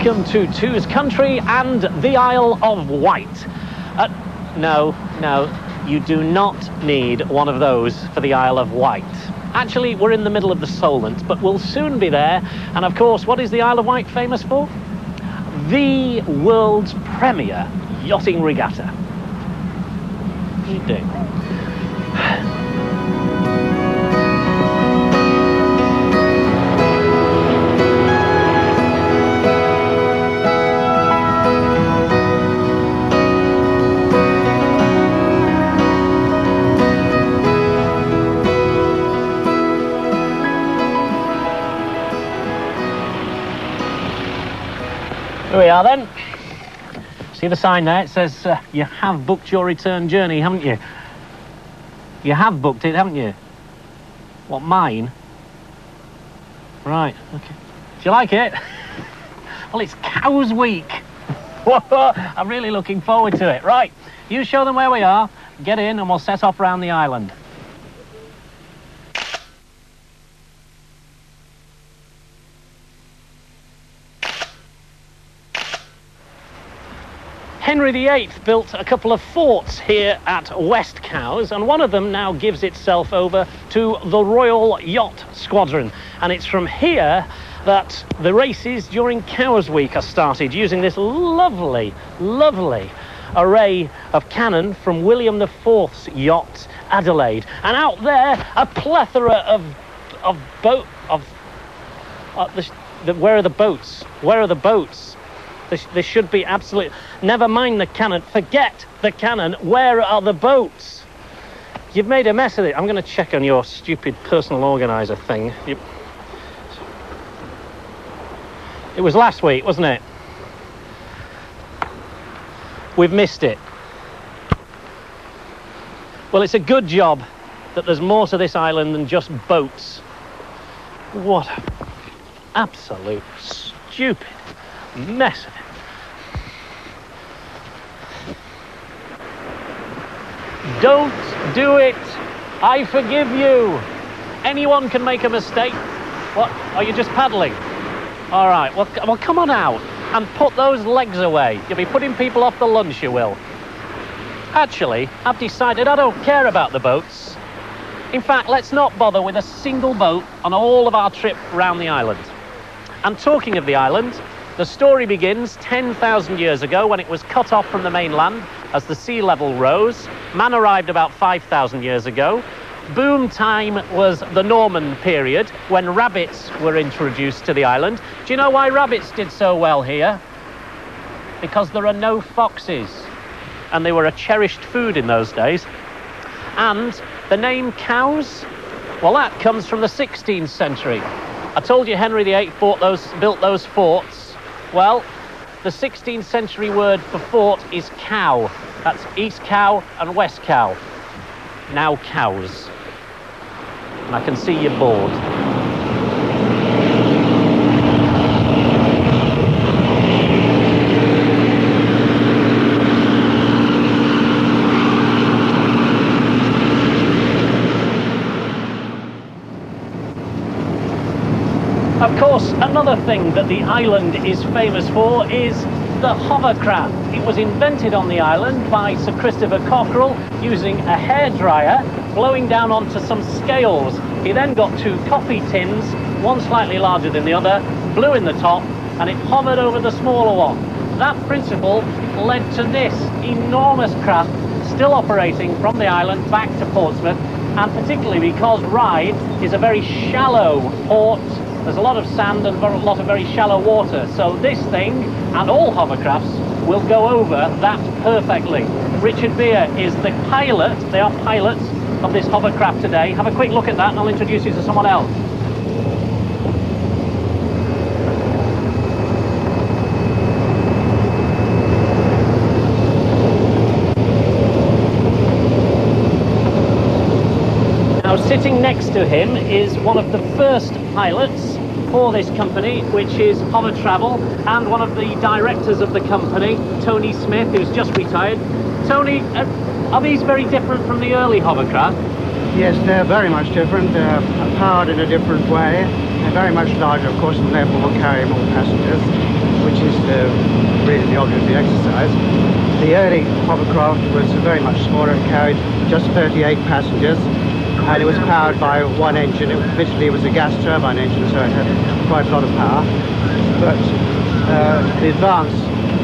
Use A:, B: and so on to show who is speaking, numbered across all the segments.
A: welcome to Two's Country and the Isle of Wight. No, you do not need one of those for the Isle of Wight. Actually, we're in the middle of the Solent, but we'll soon be there. And of course, what is the Isle of Wight famous for? The world's premier yachting regatta. What are you doing? Here we are then. See the sign there? It says you have booked your return journey, haven't you? You have booked it, haven't you? What, mine? Right, okay. Do you like it? Well, it's Cows Week. I'm really looking forward to it. Right, you show them where we are, get in and we'll set off around the island. Henry VIII built a couple of forts here at West Cowes, and one of them now gives itself over to the Royal Yacht Squadron. And it's from here that the races during Cowes Week are started, using this lovely, lovely array of cannon from William IV's yacht Adelaide. And out there, a plethora where are the boats? Where are the boats? There should be absolutely... Never mind the cannon. Forget the cannon. Where are the boats? You've made a mess of it. I'm going to check on your stupid personal organiser thing. It was last week, wasn't it? We've missed it. Well, it's a good job that there's more to this island than just boats. What an absolute stupid mess of it. Don't do it. I forgive you. Anyone can make a mistake. What? Are you just paddling? All right. Well, come on out and put those legs away. You'll be putting people off the lunch, you will. Actually, I've decided I don't care about the boats. In fact, let's not bother with a single boat on all of our trip around the island. And talking of the island, the story begins 10,000 years ago when it was cut off from the mainland as the sea level rose. Man arrived about 5,000 years ago. Boom time was the Norman period when rabbits were introduced to the island. Do you know why rabbits did so well here? Because there are no foxes, and they were a cherished food in those days. And the name Cows, well, that comes from the 16th century. I told you Henry VIII built those forts. Well, the 16th century word for fort is cow. That's East Cow and West Cow. Now Cows. And I can see you're bored. Of course, another thing that the island is famous for is the hovercraft. It was invented on the island by Sir Christopher Cockerell using a hairdryer, blowing down onto some scales. He then got two coffee tins, one slightly larger than the other, blew in the top, and it hovered over the smaller one. That principle led to this enormous craft still operating from the island back to Portsmouth, and particularly because Ryde is a very shallow port. There's a lot of sand and a lot of very shallow water, so this thing and all hovercrafts will go over that perfectly. Richard Beer is the pilot. They are pilots of this hovercraft today. Have a quick look at that and I'll introduce you to someone else. Now, sitting next to him is one of the first pilots for this company, which is Hover Travel, and one of the directors of the company, Tony Smith, who's just retired. Tony, are these very different from the early hovercraft?
B: Yes, they're very much different. They're powered in a different way. They're very much larger, of course, and therefore will carry more passengers. which is really the object of the exercise. The early hovercraft was very much smaller. It carried just 38 passengers, and it was powered by one engine. Admittedly, it was a gas turbine engine, so it had quite a lot of power. But the advance,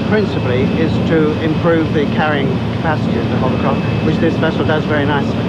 B: principally, is to improve the carrying capacity of the hovercraft, which this vessel does very nicely.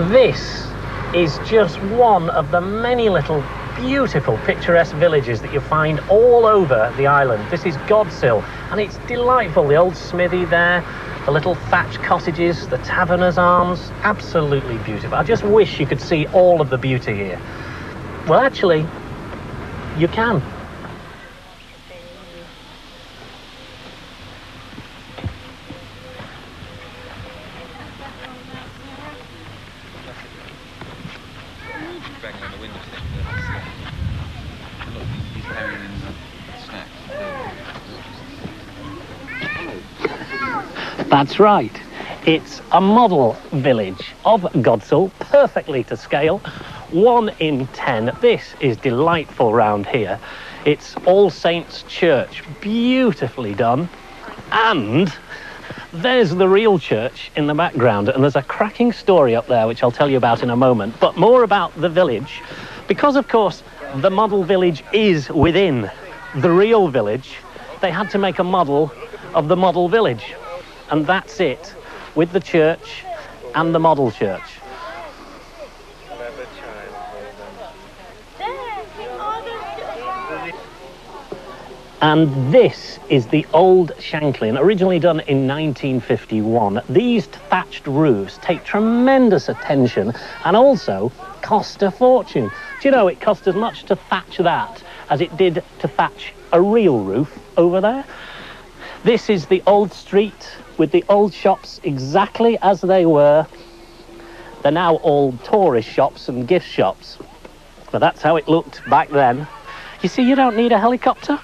A: This is just one of the many little beautiful picturesque villages that you find all over the island. This is Godsill, and it's delightful. The old smithy there, the little thatched cottages, the Taverner's Arms, absolutely beautiful. I just wish you could see all of the beauty here. Well, actually, you can. That's right. It's a model village of Godsill, perfectly to scale, 1 in 10. This is delightful round here. It's All Saints Church, beautifully done. And there's the real church in the background, and there's a cracking story up there which I'll tell you about in a moment, but more about the village, because of course the model village is within the real village. They had to make a model of the model village, and that's it, with the church and the model church. And this is the old Shanklin, originally done in 1951. These thatched roofs take tremendous attention and also cost a fortune. Do you know, it cost as much to thatch that as it did to thatch a real roof over there? This is the old street with the old shops exactly as they were. They're now all tourist shops and gift shops, but that's how it looked back then. You see, you don't need a helicopter.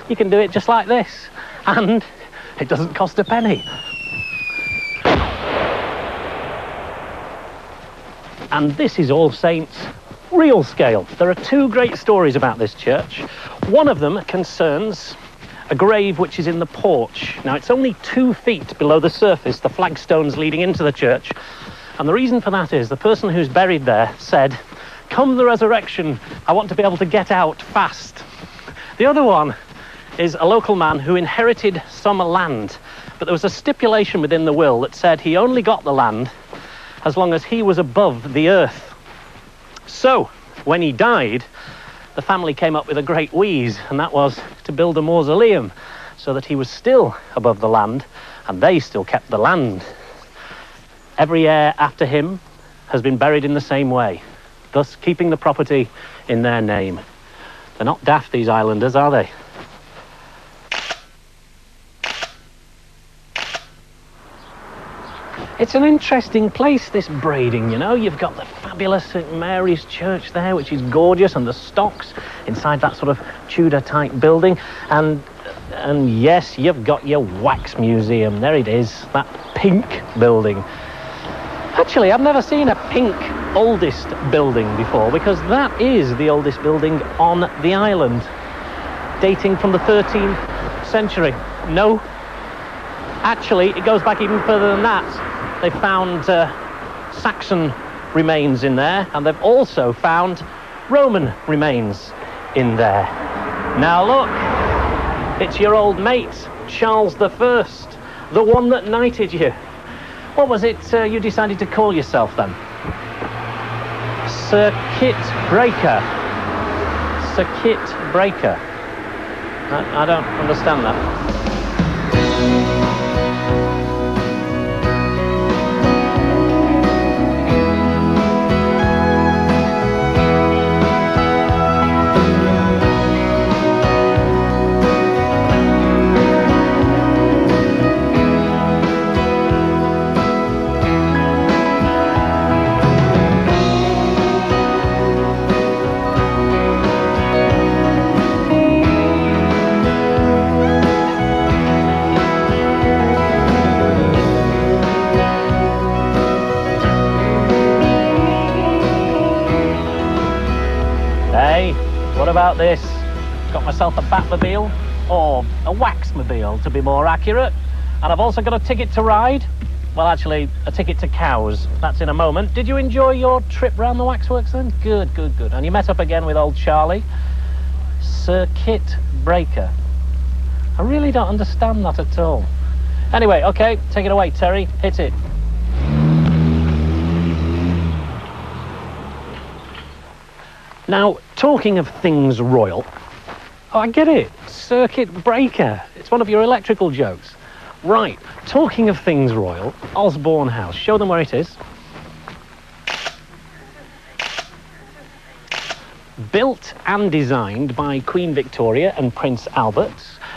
A: You can do it just like this, and it doesn't cost a penny. And this is All Saints real scale. There are 2 great stories about this church. One of them concerns a grave which is in the porch. Now, it's only 2 feet below the surface, the flagstones leading into the church. And the reason for that is the person who's buried there said, "Come the resurrection, I want to be able to get out fast." The other one is a local man who inherited some land, but there was a stipulation within the will that said he only got the land as long as he was above the earth. So, when he died, the family came up with a great wheeze, and that was to build a mausoleum so that he was still above the land and they still kept the land. Every heir after him has been buried in the same way, thus keeping the property in their name. They're not daft, these islanders, are they? It's an interesting place, this Brading, you know. You've got the fabulous St Mary's Church there, which is gorgeous, and the stocks inside that sort of Tudor-type building. And yes, you've got your wax museum. There it is, that pink building. Actually, I've never seen a pink oldest building before, because that is the oldest building on the island, dating from the 13th century. No, actually, it goes back even further than that. They found Saxon remains in there, and they've also found Roman remains in there. Now look, it's your old mate, Charles I, the one that knighted you. What was it you decided to call yourself then? Circuit Breaker. Circuit Breaker. I don't understand that. What about this? Got myself a Batmobile, or a Waxmobile to be more accurate. And I've also got a ticket to ride. Well, actually, a ticket to cows. That's in a moment. Did you enjoy your trip round the waxworks then? Good, good, good. And you met up again with old Charlie. Circuit breaker. I really don't understand that at all. Anyway, okay, take it away, Terry. Hit it. Now, talking of things royal... Oh, I get it. Circuit breaker. It's one of your electrical jokes. Right, talking of things royal, Osborne House. Show them where it is. Built and designed by Queen Victoria and Prince Albert.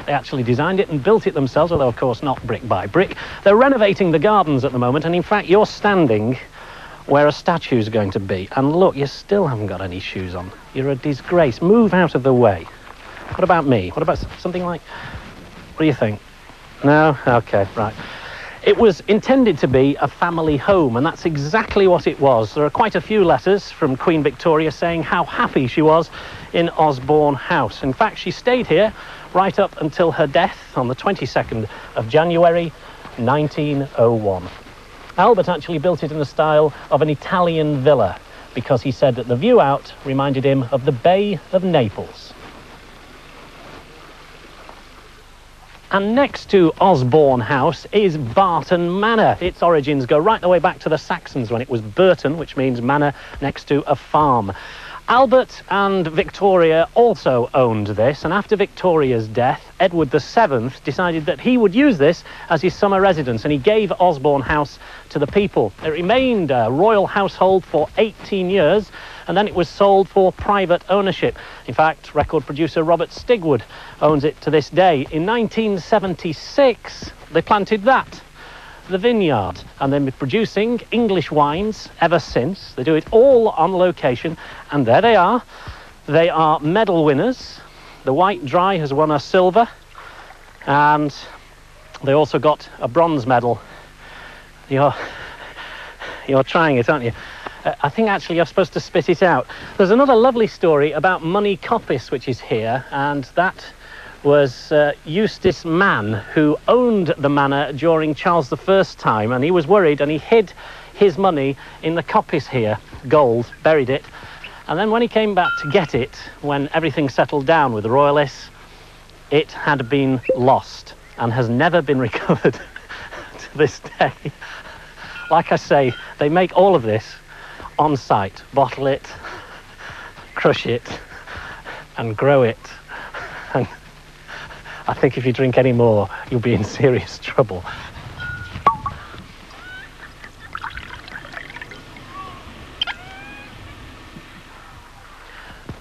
A: They actually designed it and built it themselves, although of course not brick by brick. They're renovating the gardens at the moment, and in fact you're standing where a statue's going to be. And look, you still haven't got any shoes on. You're a disgrace. Move out of the way. What about me? What about something like... What do you think? No? Okay, right. It was intended to be a family home, and that's exactly what it was. There are quite a few letters from Queen Victoria saying how happy she was in Osborne House. In fact, she stayed here right up until her death on the 22nd of January 1901. Albert actually built it in the style of an Italian villa because he said that the view out reminded him of the Bay of Naples. And next to Osborne House is Barton Manor. Its origins go right the way back to the Saxons when it was Burton, which means manor next to a farm. Albert and Victoria also owned this, and after Victoria's death, Edward VII decided that he would use this as his summer residence, and he gave Osborne House to the people. It remained a royal household for 18 years, and then it was sold for private ownership. In fact, record producer Robert Stigwood owns it to this day. In 1976, they planted that, the vineyard, and they've been producing English wines ever since. They do it all on location, and there they are. They are medal winners. The Wight Dry has won a silver, and they also got a bronze medal. You're trying it, aren't you? I think actually you're supposed to spit it out. There's another lovely story about Money Coppice, which is here, and that was Eustace Mann, who owned the manor during Charles I's time, and he was worried and he hid his money in the coppice here, gold, buried it, and then when he came back to get it, when everything settled down with the royalists, it had been lost and has never been recovered to this day. Like I say, they make all of this on site, bottle it, crush it, and grow it. And I think if you drink any more, you'll be in serious trouble.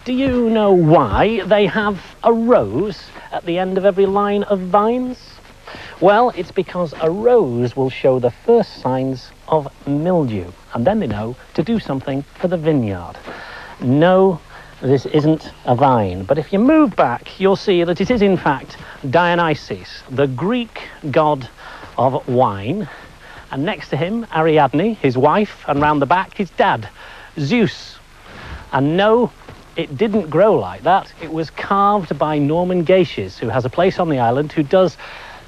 A: Do you know why they have a rose at the end of every line of vines? Well, it's because a rose will show the first signs of mildew, and then they know to do something for the vineyard. No, this isn't a vine, but if you move back, you'll see that it is in fact Dionysus, the Greek god of wine, and next to him, Ariadne, his wife, and round the back, his dad, Zeus. And no, it didn't grow like that. It was carved by Norman Gaishes, who has a place on the island, who does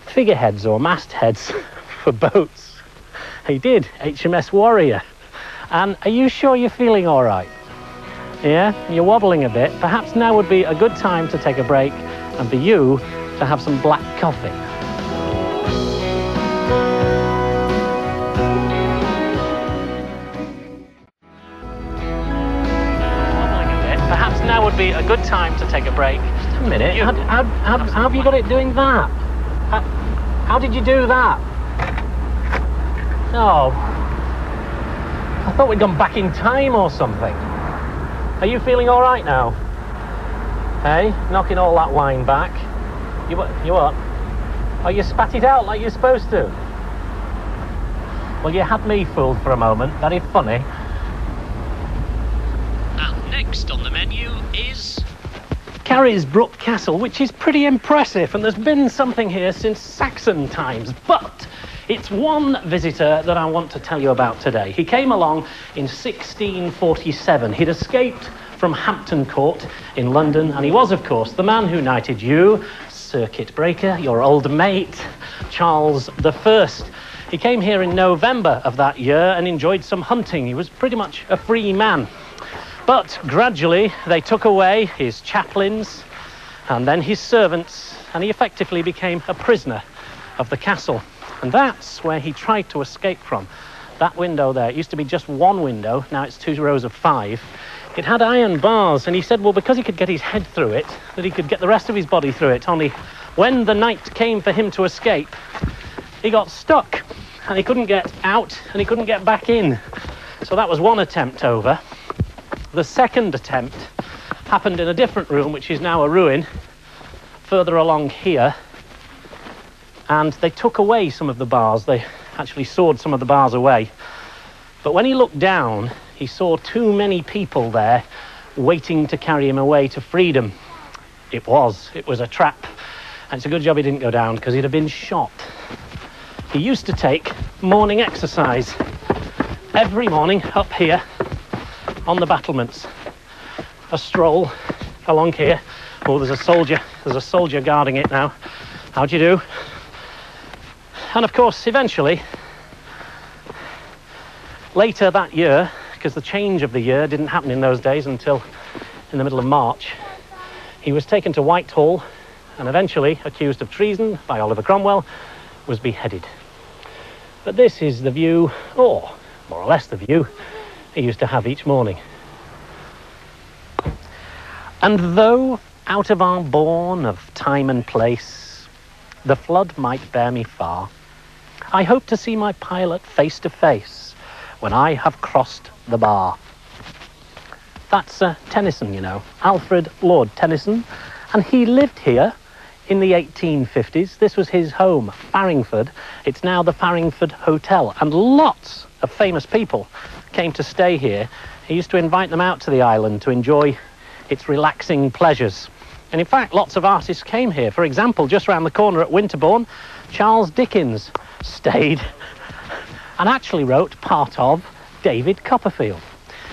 A: figureheads or mastheads for boats. He did, HMS Warrior. And are you sure you're feeling all right? Yeah, you're wobbling a bit. Perhaps now would be a good time to take a break and for you to have some black coffee. Wobbling a bit. Perhaps now would be a good time to take a break. Just a minute. How have you got it doing that? How did you do that? Oh, I thought we'd gone back in time or something. Are you feeling all right now? Hey, knocking all that wine back. You what? Oh, you spat it out like you're supposed to. Well, you had me fooled for a moment. Very funny. And next on the menu is Carisbrooke Castle, which is pretty impressive, and there's been something here since Saxon times, but it's one visitor that I want to tell you about today. He came along in 1647. He'd escaped from Hampton Court in London, and he was, of course, the man who knighted you, circuit breaker, your old mate, Charles I. He came here in November of that year and enjoyed some hunting. He was pretty much a free man. But gradually they took away his chaplains and then his servants, and he effectively became a prisoner of the castle. And that's where he tried to escape from. That window there, it used to be just one window, now it's 2 rows of 5. It had iron bars, and he said, well, because he could get his head through it, that he could get the rest of his body through it. Only when the night came for him to escape, he got stuck, and he couldn't get out, and he couldn't get back in. So that was one attempt over. The second attempt happened in a different room, which is now a ruin, further along here. And they took away some of the bars. They actually sawed some of the bars away. But when he looked down, he saw too many people there waiting to carry him away to freedom. It was a trap. And it's a good job he didn't go down, because he'd have been shot. He used to take morning exercise every morning up here on the battlements. A stroll along here. Oh, there's a soldier guarding it now. How do you do? And of course, eventually, later that year, because the change of the year didn't happen in those days until in the middle of March, he was taken to Whitehall and eventually, accused of treason by Oliver Cromwell, was beheaded. But this is the view, or more or less the view, he used to have each morning. And though out of our bourne of time and place, the flood might bear me far, I hope to see my pilot face to face when I have crossed the bar. That's Tennyson, you know, Alfred Lord Tennyson, and he lived here in the 1850s. This was his home, Farringford. It's now the Farringford Hotel, and lots of famous people came to stay here. He used to invite them out to the island to enjoy its relaxing pleasures. And in fact, lots of artists came here. For example, just round the corner at Winterbourne, Charles Dickens stayed and actually wrote part of David Copperfield.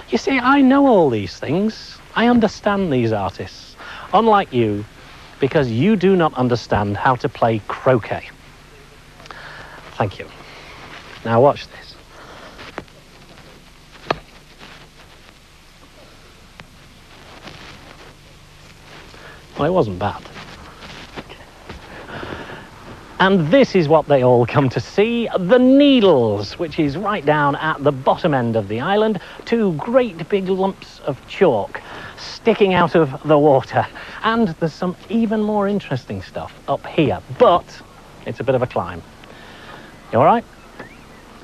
A: You see, I know all these things. I understand these artists, unlike you, because you do not understand how to play croquet. Thank you. Now watch this. Well, it wasn't bad. And this is what they all come to see, the Needles, which is right down at the bottom end of the island, 2 great big lumps of chalk sticking out of the water. And there's some even more interesting stuff up here, but it's a bit of a climb. You all right?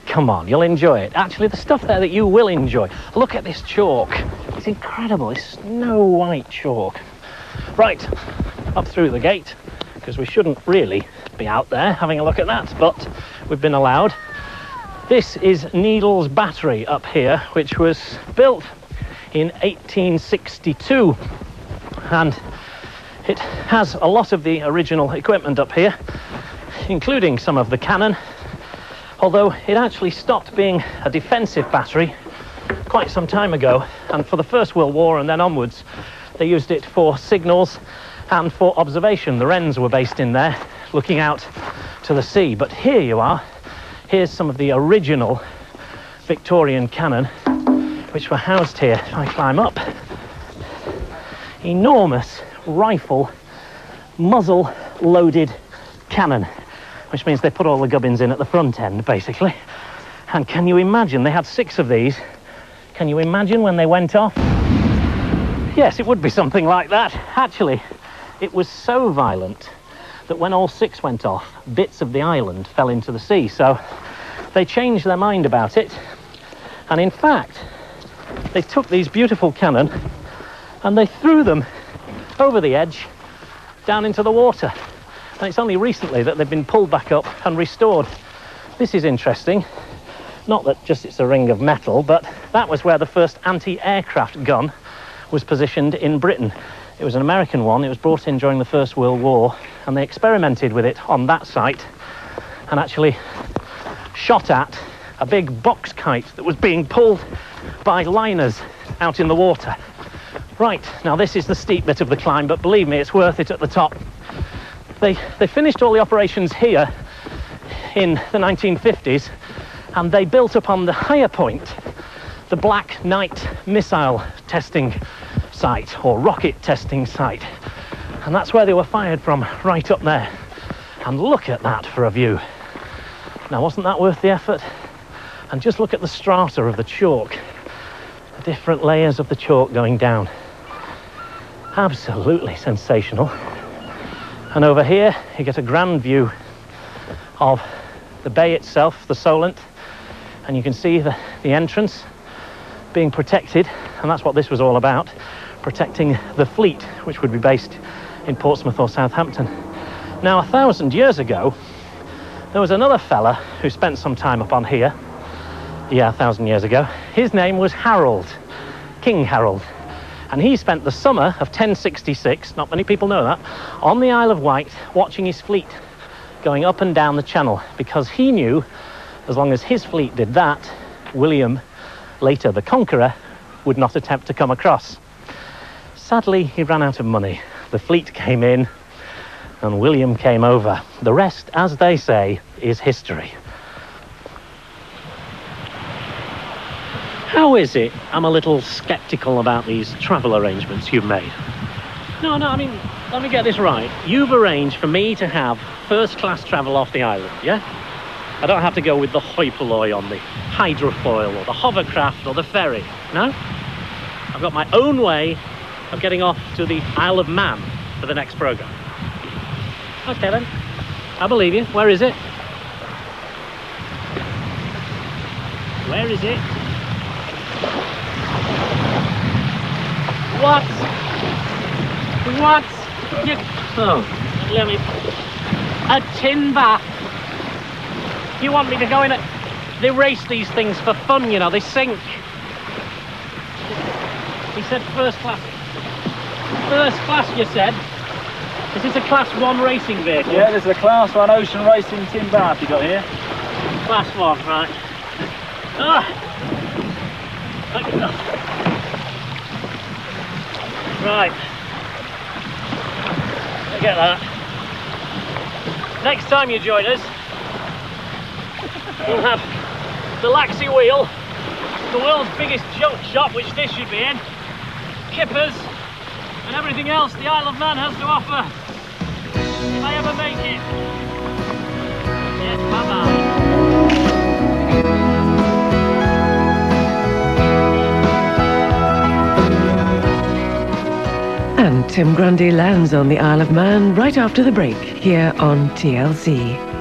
A: Come on, you'll enjoy it. Actually, the stuff there that you will enjoy. Look at this chalk. It's incredible. It's snow white chalk. Right, up through the gate, because we shouldn't really be out there having a look at that, but we've been allowed. This is Needles Battery up here, which was built in 1862, and it has a lot of the original equipment up here, including some of the cannon, although it actually stopped being a defensive battery quite some time ago, and for the First World War and then onwards they used it for signals and for observation. The Wrens were based in there, looking out to the sea. But here you are. Here's some of the original Victorian cannon, which were housed here. If I climb up, enormous rifle, muzzle-loaded cannon, which means they put all the gubbins in at the front end, basically. And can you imagine? They had 6 of these. Can you imagine when they went off? Yes, it would be something like that. Actually, it was so violent that when all 6 went off, bits of the island fell into the sea. So they changed their mind about it. And in fact, they took these beautiful cannon and they threw them over the edge down into the water. And it's only recently that they've been pulled back up and restored. This is interesting. Not that just it's a ring of metal, but that was where the first anti-aircraft gun was positioned in Britain. It was an American one. It was brought in during the First World War, and they experimented with it on that site and actually shot at a big box kite that was being pulled by liners out in the water. Right, now this is the steep bit of the climb, but believe me, it's worth it at the top. They finished all the operations here in the 1950s, and they built up on the higher point the Black Knight missile testing site, or rocket testing site. And that's where they were fired from, right up there. And look at that for a view. Now, wasn't that worth the effort? And just look at the strata of the chalk, the different layers of the chalk going down. Absolutely sensational. And over here, you get a grand view of the bay itself, the Solent, and you can see the entrance being protected, and that's what this was all about, protecting the fleet, which would be based in Portsmouth or Southampton. Now, 1,000 years ago, there was another fella who spent some time up on here. Yeah, 1,000 years ago. His name was Harold, King Harold. And he spent the summer of 1066, not many people know that, on the Isle of Wight, watching his fleet going up and down the channel, because he knew as long as his fleet did that, William, later the Conqueror, would not attempt to come across. Sadly, he ran out of money. The fleet came in and William came over. The rest, as they say, is history. How is it I'm a little sceptical about these travel arrangements you've made? No, I mean, let me get this right. You've arranged for me to have first-class travel off the island, yeah? I don't have to go with the hoi polloi on the hydrofoil or the hovercraft or the ferry, no? I've got my own way of getting off to the Isle of Man for the next programme. Okay then, I believe you. Where is it? Where is it? What? What? You... Oh, let me... A tin bath. You want me to go in it? They race these things for fun, you know, they sink. He said first class. First class, you said? Is this a class 1 racing vehicle?
C: Yeah, this is a class 1 ocean racing tin bath you got here.
A: Class 1, right. Ah! Right. I get that. Next time you join us, we'll have the Laxey Wheel, the world's biggest junk shop, which this should be in, kippers, and everything else the Isle of Man has to offer. If I ever make it. Yes, bye-bye.
D: And Tim Grundy lands on the Isle of Man right after the break here on TLC.